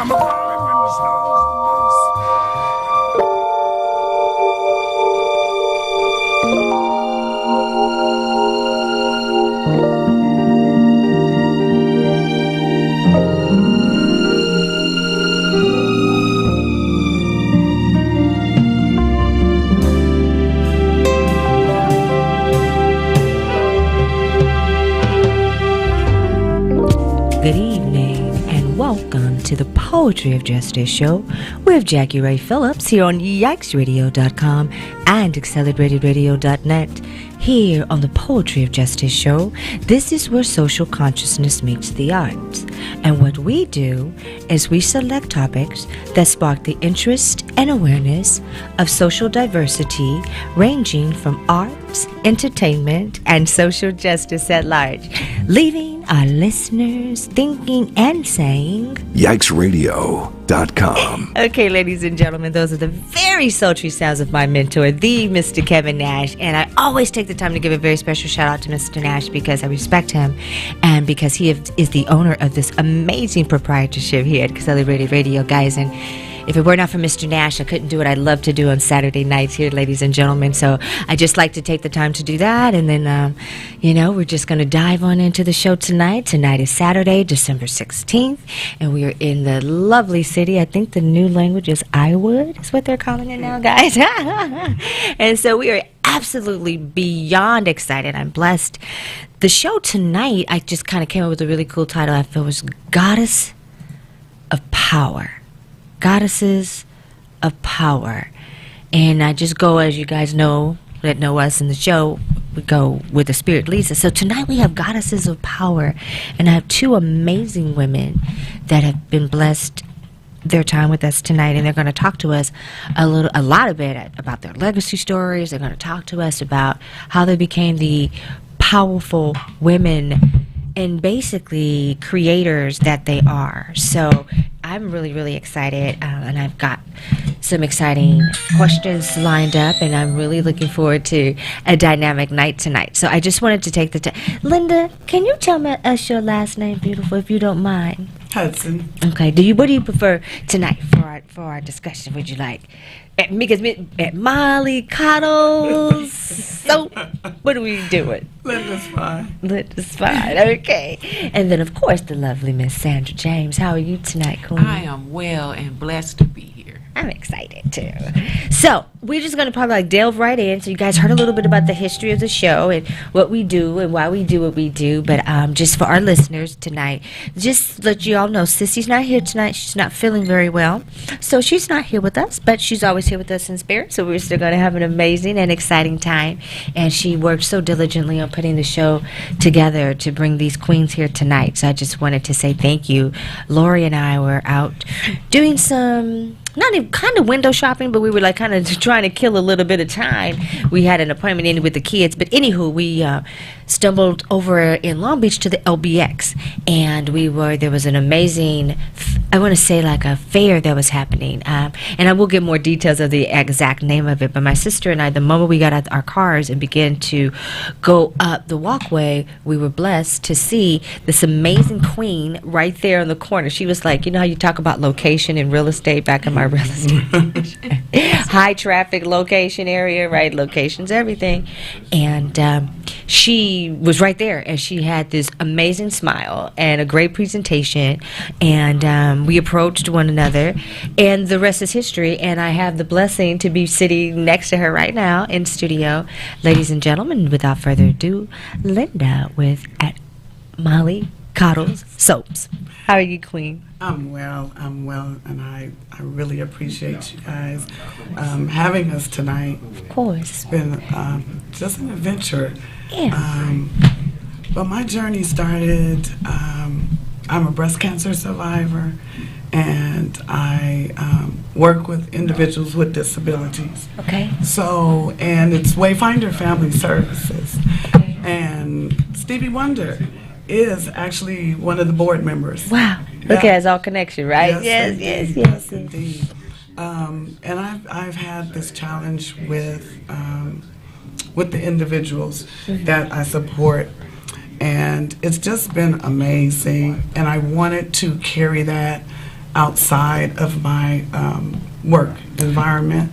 I'm a ballin' when the stars Good evening and welcome to the Poetry of Justice show with Jackie Ray Phillips here on YikesRadio.com and AccelerateRadio.net. Here on the Poetry of Justice show, this is where social consciousness meets the arts. And what we do is we select topics that spark the interest and awareness of social diversity, ranging from arts, entertainment, and social justice at large, leaving our listeners thinking and saying, YikesRadio.com. Okay, ladies and gentlemen, those are the very sultry sounds of my mentor, the Mr. Kevin Nash. And I always take the time to give a very special shout out to Mr. Nash because I respect him and because he is the owner of this amazing proprietorship here at Accelerated Radio, guys. And if it were not for Mr. Nash, I couldn't do what I love to do on Saturday nights here, ladies and gentlemen. So I just like to take the time to do that. And then, we're just going to dive on into the show tonight. Tonight is Saturday, December 16th. And we are in the lovely city. I think the new language is Iwood is what they're calling it now, guys. And so we are absolutely beyond excited. I'm blessed. The show tonight, I just kind of came up with a really cool title. I feel was Goddess of Power. Goddesses of Power. And I just go, as you guys know, that know us in the show, we go with the Spirit leads us. So tonight we have Goddesses of Power. And I have two amazing women that have been blessed their time with us tonight, and they're going to talk to us a lot about their legacy stories. They're going to talk to us about how they became the powerful women and basically creators that they are. So I'm really, really excited, and I've got some exciting questions lined up, and I'm really looking forward to a dynamic night tonight. So I just wanted to take the time. Linda, can you tell us your last name, beautiful, if you don't mind? Hudson. Okay. What do you prefer tonight for our discussion? Would you like at Molly Coddles? So what are we doing? Linda's fine. Linda's fine. Okay. And then of course the lovely Miss Sandra James. How are you tonight, Queen? I am well and blessed to be here. I'm excited too. So we're just going to probably delve right in. So you guys heard a little bit about the history of the show and what we do and why we do what we do. But just for our listeners tonight, just let you all know, Sissy's not here tonight. She's not feeling very well. So she's not here with us, but she's always here with us in spirit. So we're still going to have an amazing and exciting time. And she worked so diligently on putting the show together to bring these queens here tonight. So I just wanted to say thank you. Lori and I were out doing some, not even kind of window shopping, but we were like kind of trying to kill a little bit of time. We had an appointment in with the kids, but anywho, we stumbled over in Long Beach to the LBX, and there was an amazing, I want to say like a fair that was happening, and I will get more details of the exact name of it, but my sister and I, the moment we got out our cars and began to go up the walkway, we were blessed to see this amazing queen right there in the corner. She was like, you know how you talk about location in real estate back in my real estate high traffic location area, right? Location's everything. And she was right there, and she had this amazing smile and a great presentation, and we approached one another, and the rest is history. And I have the blessing to be sitting next to her right now in studio. Ladies and gentlemen, without further ado, Linda at Molly Coddles Soaps. How are you, Queen? I'm well, and I really appreciate you guys having us tonight. Of course. It's been just an adventure. Yeah. But my journey started, I'm a breast cancer survivor, and I work with individuals with disabilities. Okay. So, and it's Wayfinder Family Services. And Stevie Wonder is actually one of the board members. Wow. Yeah. Okay, it's all connection, right? Yes, indeed. And I've had this challenge with the individuals that I support, and it's just been amazing. And I wanted to carry that outside of my work environment.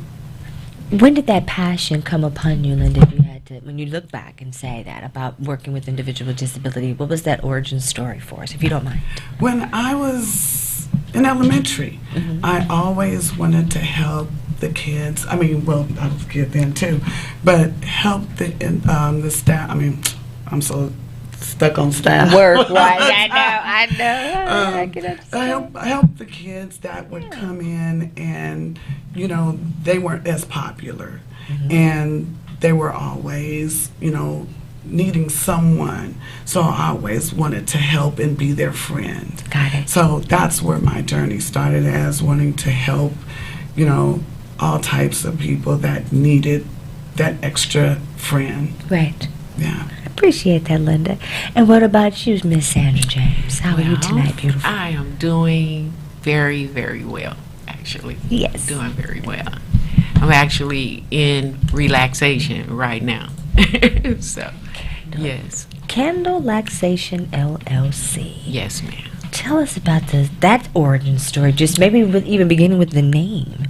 When did that passion come upon you, Linda? If you had to, when you look back and say that about working with individuals with disability, what was that origin story for us, if you don't mind? When I was in elementary, I always wanted to help the kids. I mean, well, I was a kid then too, but help the staff. I mean, I'm so stuck on staff. Work, right? I know. I can understand. I help the kids that would come in and, you know, they weren't as popular. And they were always, you know, needing someone. So I always wanted to help and be their friend. Got it. So that's where my journey started, as wanting to help, you know, all types of people that needed that extra friend. Right. Yeah. Appreciate that, Linda. And what about you, Miss Sandra James? How are you tonight, beautiful? I am doing very, very well, actually. Yes. Doing very well. I'm actually in relaxation right now. So, yes. Candle Laxation LLC. Yes, ma'am. Tell us about that origin story, just maybe even beginning with the name.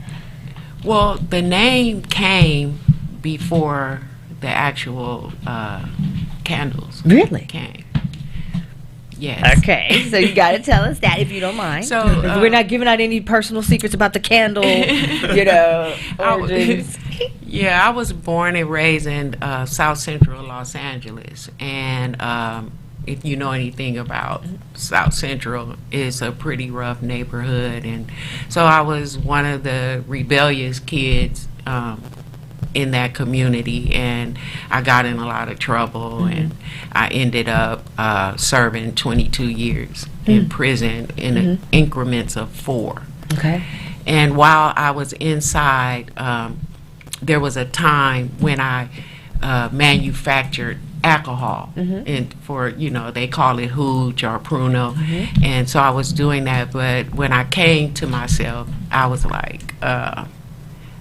Well, the name came before the actual candles Really? came. Yes. Okay, so you got to tell us that if you don't mind. So, we're not giving out any personal secrets about the candle, you know, origins. Yeah, I was born and raised in South Central Los Angeles, and if you know anything about South Central, it's a pretty rough neighborhood, and so I was one of the rebellious kids in that community, and I got in a lot of trouble, and I ended up serving 22 years in prison in increments of 4. Okay. And while I was inside, there was a time when I manufactured alcohol, and for, you know, they call it hooch or pruno, and so I was doing that. But when I came to myself, I was like,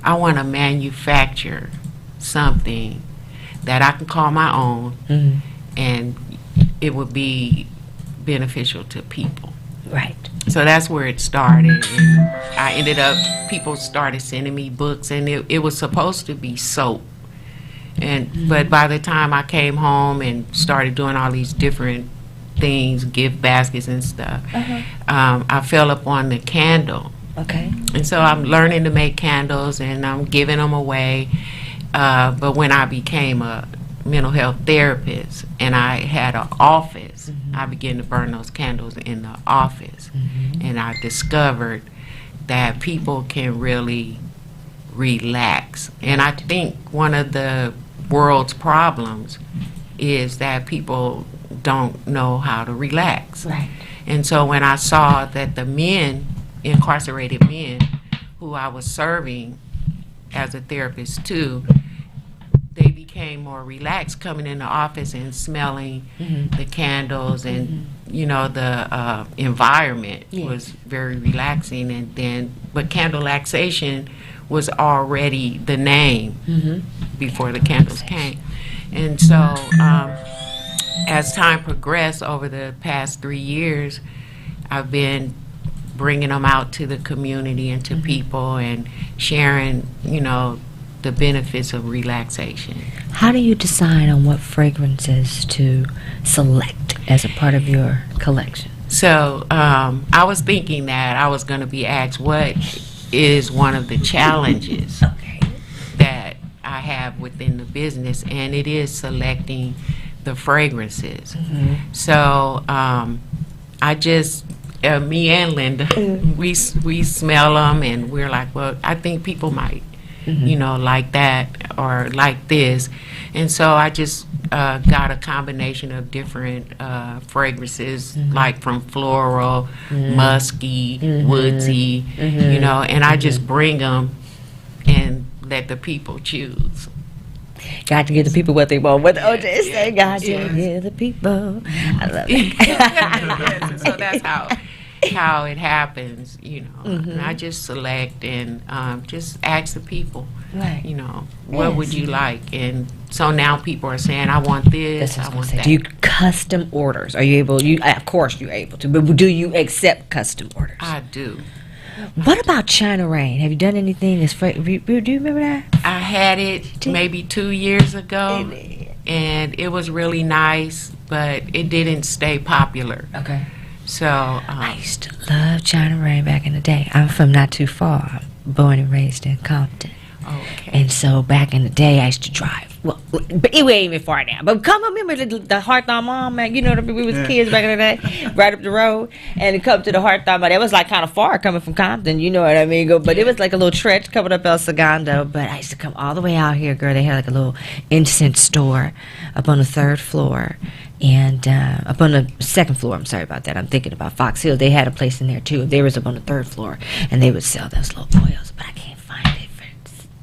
I want to manufacture something that I can call my own, and it would be beneficial to people. Right. So that's where it started. And I ended up, people started sending me books, and it was supposed to be soap. And but by the time I came home and started doing all these different things, gift baskets and stuff, I fell upon the candle. Okay. And so I'm learning to make candles, and I'm giving them away. But when I became a mental health therapist and I had an office, I began to burn those candles in the office. And I discovered that people can really relax. And I think one of the world's problems is that people don't know how to relax. Right. And so when I saw that the men, incarcerated men, who I was serving as a therapist too, they became more relaxed coming in the office and smelling the candles, and you know, the environment was very relaxing. And then, but Candle Laxation was already the name before the candles came. And so as time progressed over the past 3 years, I've been bringing them out to the community and to people and sharing, you know, the benefits of relaxation. How do you decide on what fragrances to select as a part of your collection? So I was thinking that I was going to be asked what is one of the challenges that I have within the business, and it is selecting the fragrances. So I just, me and Linda, we smell them, and we're like, well, I think people might, you know, like that or like this. And so I just got a combination of different fragrances, like from floral, musky, woodsy, you know, and I just bring them and let the people choose. Got to give the people what they want. What OJ said, got to give the people. I love it. So that's how how it happens, you know. And I just select and just ask the people, Right. you know, what would you like? And so now people are saying, I want this, That's what I I was want gonna say. that. Do you custom orders? Are you able? You of course you're able to, but do you accept custom orders? I do. What about China Rain? Have you done anything? Do you remember that? I had it maybe 2 years ago, and it was really nice, but it didn't stay popular. Okay. So, I used to love China Rain back in the day. I'm from not too far, born and raised in Compton. okay. And so back in the day, I used to drive. Well, but it ain't even far now. But come remember the Hawthorne Mall, man. You know what I mean? We was kids back in the day, right up the road, and to come to the Hawthorne Mall. It was like kind of far coming from Compton. You know what I mean? But it was like a little stretch coming up El Segundo. But I used to come all the way out here, girl. They had like a little incense store up on the 3rd floor. And up on the 2nd floor, I'm sorry about that. I'm thinking about Fox Hill. They had a place in there too. They was up on the 3rd floor, and they would sell those little oils. But I can't find it.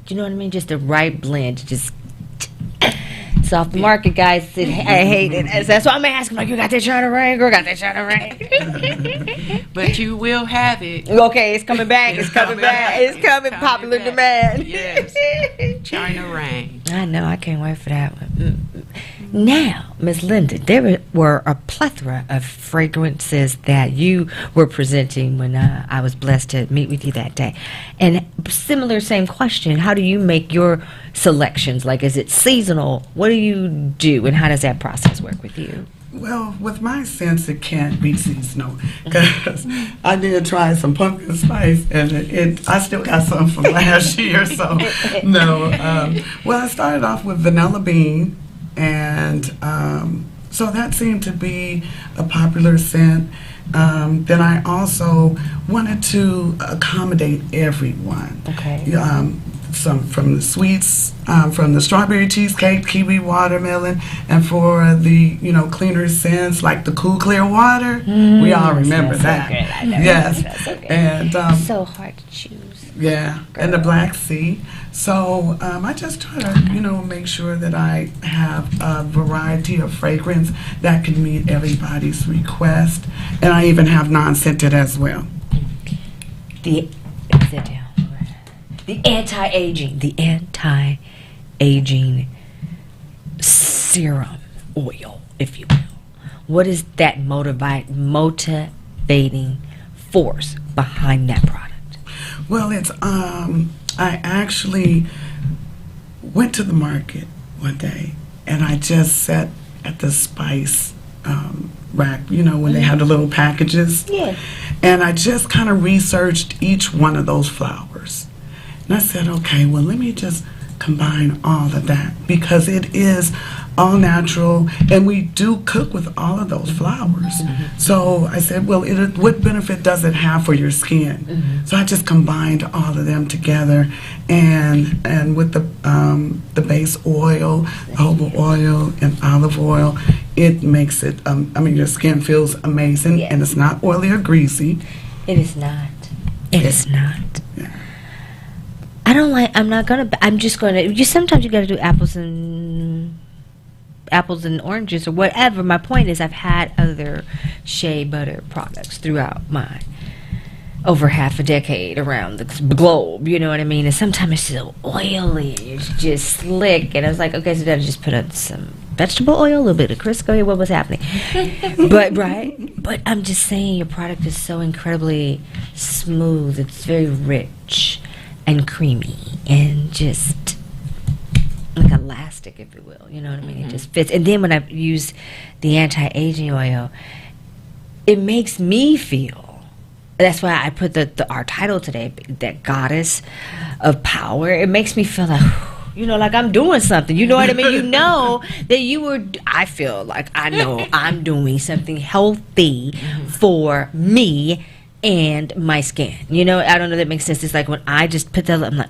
Do you know what I mean? Just the right blend. Just it's off the market, guys. I hate it. That's why I'm asking. Like, you got that China Rain, girl? Got that China Rain? But you will have it. Okay, it's coming back. It's coming back. It's coming. Popular back. demand. Yes. China Rain. I know. I can't wait for that one. Now, Miss Linda, there were a plethora of fragrances that you were presenting when I was blessed to meet with you that day. And similar, same question. How do you make your selections? Like, is it seasonal? What do you do? And how does that process work with you? Well, with my sense, it can't be seasonal because I did try some pumpkin spice, and I still got some from last year. So no. Well, I started off with vanilla bean, and so that seemed to be a popular scent. Then I also wanted to accommodate everyone. Okay. Some from the sweets, from the strawberry cheesecake, kiwi watermelon, and for the cleaner scents like the cool clear water. We all remember that. So good. I know. Yes, That's so good. and So hard to choose. yeah, and the Black Sea. So I just try to make sure that I have a variety of fragrance that can meet everybody's request, and I even have non-scented as well. The anti-aging serum oil, if you will. What is that motivating force behind that product? Well, it's I actually went to the market one day, and I just sat at the spice rack, when they have the little packages. Yeah. And I just kind of researched each one of those flowers. And I said, okay, well, let me just combine all of that because it is all natural, and we do cook with all of those flowers. So I said, well, what benefit does it have for your skin? So I just combined all of them together, and with the base oil, jojoba oil, and olive oil, it makes it. Your skin feels amazing, and it's not oily or greasy. It is not. It is not. Yeah. I'm just gonna. Sometimes you gotta do apples and oranges or whatever. My point is, I've had other shea butter products throughout my over half a decade around the globe. You know what I mean? And sometimes it's so oily, it's just slick. And I was like, okay, so then I just put on some vegetable oil, a little bit of Crisco. What was happening? But I'm just saying, your product is so incredibly smooth. It's very rich and creamy and just like elastic, if you will. You know what I mean? It just fits. And then when I use the anti-aging oil, it makes me feel. That's why I put our title today, that goddess of power. It makes me feel like, like I'm doing something. You know what I mean? That I feel like I know I'm doing something healthy for me and my skin. I don't know if that makes sense. It's like when I just put that, I'm like,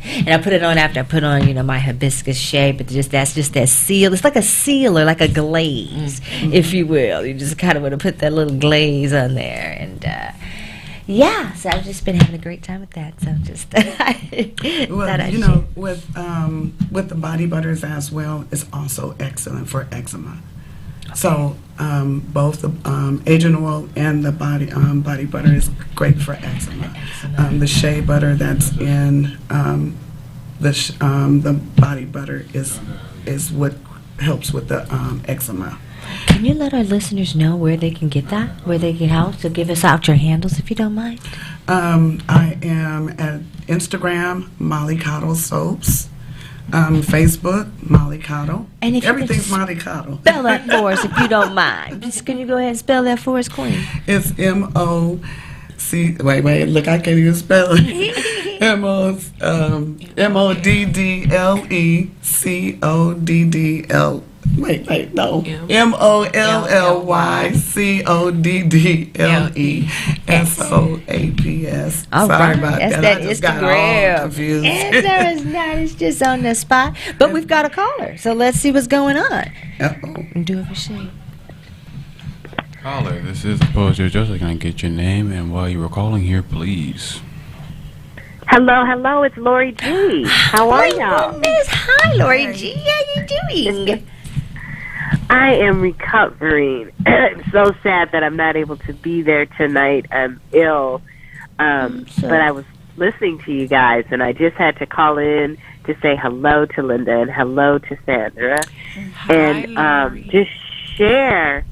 and I put it on after I put on, my hibiscus shea, but that's just that seal. It's like a sealer, like a glaze, if you will. You just kind of want to put that little glaze on there, and so I've just been having a great time with that. So just with the body butters as well, it's also excellent for eczema. So Both the agent oil and the body butter is great for eczema. The shea butter that's in the body butter is what helps with the eczema. Can you let our listeners know where they can get that? Where they can help? So give us out your handles if you don't mind. I am at Instagram, Molly Cottle Soaps. Facebook, Molly Cottle. And if you Everything's could Molly Cottle. spell that for us if you don't mind. Just can you go ahead and spell that for us, Queen? It's M-O-C. Wait. Look, I can't even spell it. M-O-D-D-L-E-C-O-D-D-L. Wait, no. M-O-L-L-Y-C-O-D-D-L-E-S-O-A-P-S. All Sorry right. about That's that. that I just got all Instagram. confused. It's not. It's just on the spot. But we've got a caller, so let's see what's going on. Uh-oh. Do it for shame. Caller, this is the Poetry Joseph. Can I get your name and why you were calling here, please? Hello, it's Lori G. How are y'all? Hi, Lori G. How you doing? I am recovering. It's so sad that I'm not able to be there tonight. I'm ill. But I was listening to you guys, and I just had to call in to say hello to Linda and hello to Sandra. And just share.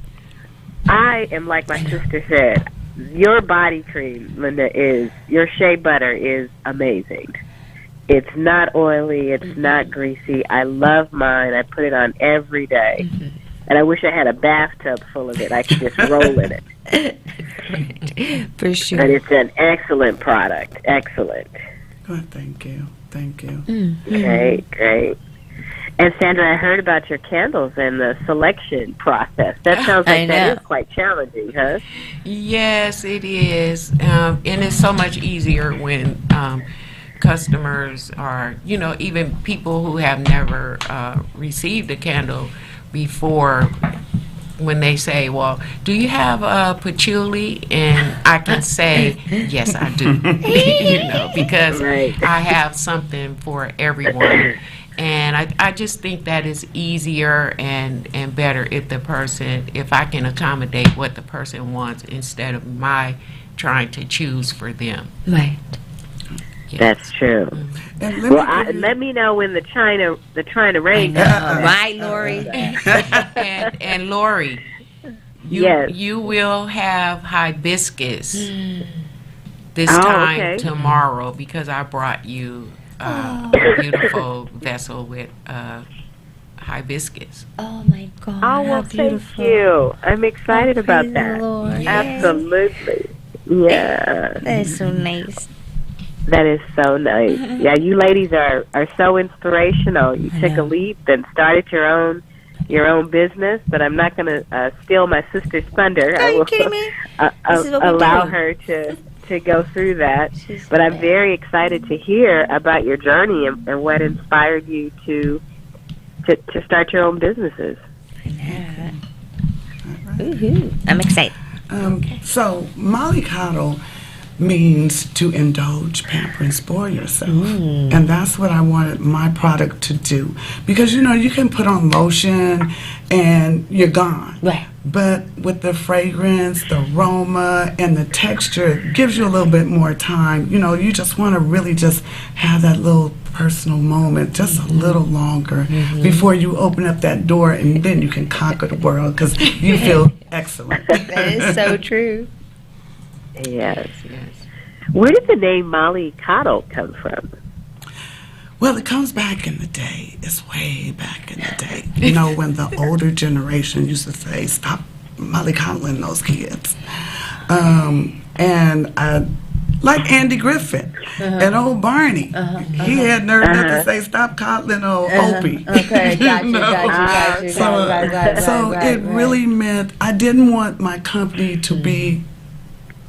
I am like my sister said. Your body cream, Linda, your shea butter is amazing. It's not oily. It's not greasy. I love mine. I put it on every day. And I wish I had a bathtub full of it. I could just roll in it. For sure. But it's an excellent product. Excellent. Good, thank you. Great. And Sandra, I heard about your candles and the selection process. That sounds like that is quite challenging, huh? Yes, it is. And it's so much easier when customers are, even people who have never received a candle before, when they say, well, do you have patchouli? And I can say, yes, I do. Because I have something for everyone. And I just think that is easier and better if I can accommodate what the person wants instead of my trying to choose for them. Right. Yes. That's true. And Let me know when the China rain comes. Right, Lori. And Lori, you will have hibiscus this time tomorrow because I brought you a beautiful vessel with hibiscus. Oh my God! Oh, well, thank you. I'm excited about that. Lord. Absolutely. Yeah. That is so nice. That is so nice. Yeah, you ladies are so inspirational. You took a leap and started your own business, but I'm not going to steal my sister's thunder. Are you kidding me? Allow her to go through that. But I'm very excited to hear about your journey and what inspired you to start your own businesses. Woohoo! I'm excited. So Molly Cottle means to indulge, pamper, and spoil yourself. And that's what I wanted my product to do. Because, you can put on lotion and you're gone. Right. But with the fragrance, the aroma, and the texture, it gives you a little bit more time. You just want to really just have that little personal moment just a little longer before you open up that door, and then you can conquer the world because you feel excellent. That is so true. Yes. Where did the name Molly Cottle come from? Well, it comes back in the day. It's way back in the day. When the older generation used to say, stop mollycoddling those kids. And I, like Andy Griffith and old Barney. He had nerve enough to say, stop coddling old Opie. Okay, gotcha. So it really meant I didn't want my company to be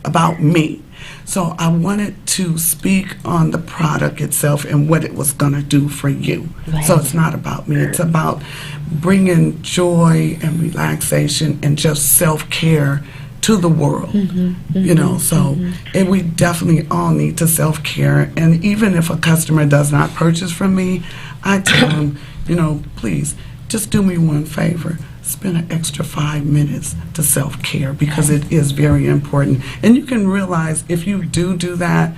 about me. So I wanted to speak on the product itself and what it was going to do for you. Right. So it's not about me. It's about bringing joy and relaxation and just self-care to the world. We definitely all need to self-care. And even if a customer does not purchase from me, I tell them, please, just do me one favor. spend an extra 5 minutes to self-care because it is very important. And you can realize if you do that,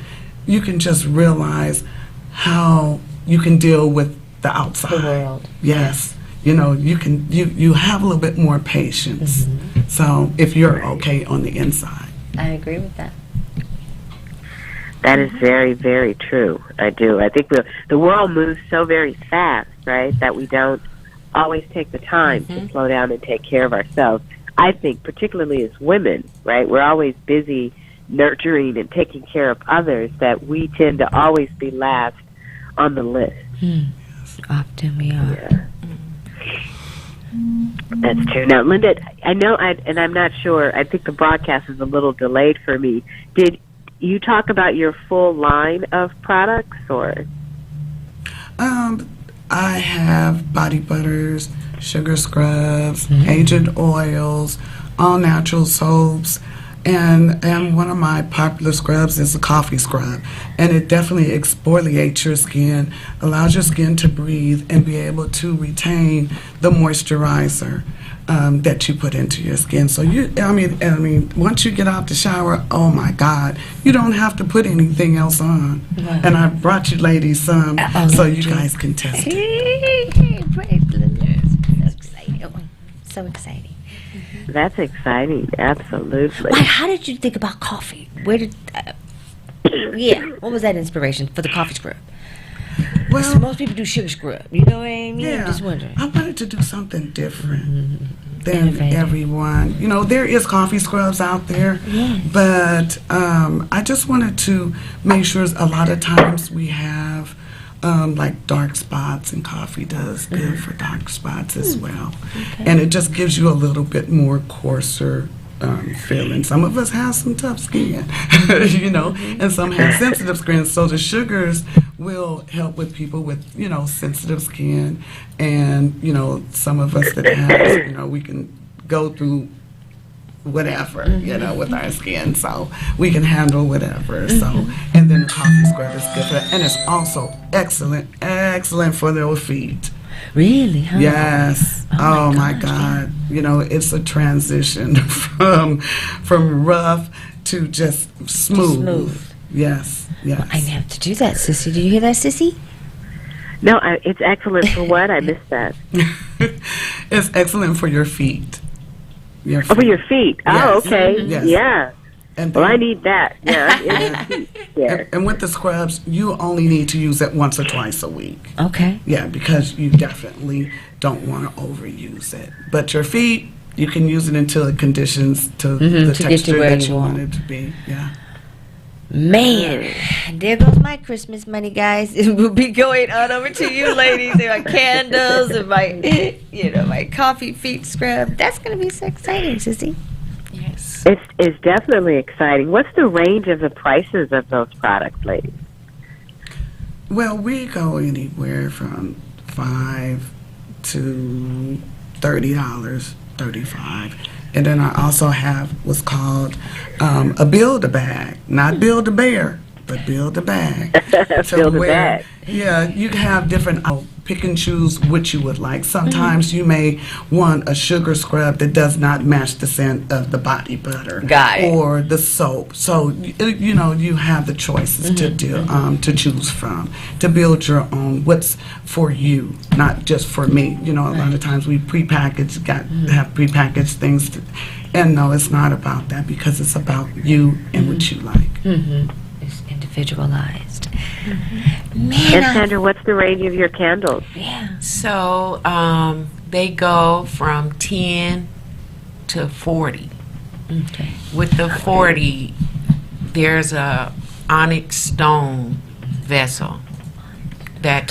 you can just realize how you can deal with the outside. The world. Yes. You know, you have a little bit more patience. So if you're okay on the inside. I agree with that. That is very, very true. I do. I think the world moves so very fast, right, that we don't always take the time to slow down and take care of ourselves. I think particularly as women, right, we're always busy nurturing and taking care of others that we tend to always be last on the list. Often we are. Yeah. That's true. Now, Linda, I know, and I'm not sure, I think the broadcast is a little delayed for me. Did you talk about your full line of products, or? I have body butters, sugar scrubs, aged oils, all natural soaps, and one of my popular scrubs is a coffee scrub, and it definitely exfoliates your skin, allows your skin to breathe and be able to retain the moisturizer that you put into your skin. So I mean, once you get out the shower, oh my God, you don't have to put anything else on. Right. And I brought you ladies some, so you guys can test it. Praise the Lord. So exciting. So exciting. That's exciting, absolutely. Why, how did you think about coffee? Where did... what was that inspiration for the coffee scrub? Well, Most people do sugar scrub. You know what I mean? yeah, I'm just wondering. I wanted to do something different than Innovative. everyone. You know, there is coffee scrubs out there, but I just wanted to make sure a lot of times we have like dark spots, and coffee does good for dark spots as well. And it just gives you a little bit more coarser feeling. Some of us have some tough skin, you know, and some have sensitive skin. So the sugars will help with people with, you know, sensitive skin. And, you know, some of us that have, you know, we can go through whatever, you know, with our skin. So we can handle whatever. So, and then the coffee scrub is good for that. And it's also excellent for their feet. Really? Huh? Yes. Oh my God. You know, it's a transition from rough to just smooth. Yes. I have to do that, Sissy. Do you hear that, Sissy? No, it's excellent for what? I missed that. It's excellent for your feet. Oh, for your feet. Yes. Oh, okay. Yes. Yeah. And Well, then- I need that. Yeah. I need feet there. and with the scrubs, you only need to use it once or twice a week. Okay. Yeah, because you definitely don't want to overuse it. But your feet, you can use it until it conditions to the to get you texture where that you you want. want it to be. Yeah. Man, there goes my Christmas money, guys. It will be going on over to you, ladies, and my candles and my, you know, my coffee feet scrub. That's gonna be so exciting, Sissy. Yes. It's definitely exciting. What's the range of the prices of those products, ladies? Well, we go anywhere from $5 to $30, $35. And then I also have what's called a Build-A-Bag. Not Build-A-Bear, but Build-A-Bag. Build-A-Bag. Yeah, you have different, pick and choose what you would like. Sometimes you may want a sugar scrub that does not match the scent of the body butter. Got it. Or the soap. So, you know, you have the choices to choose from, to build your own, what's for you, not just for me. You know, a lot of times we have prepackaged things. And no, it's not about that, because it's about you and what you like. It's individualized. And Man, Sandra, what's the range of your candles? So they go from 10 to 40. Okay. With the 40, there's a onyx stone vessel that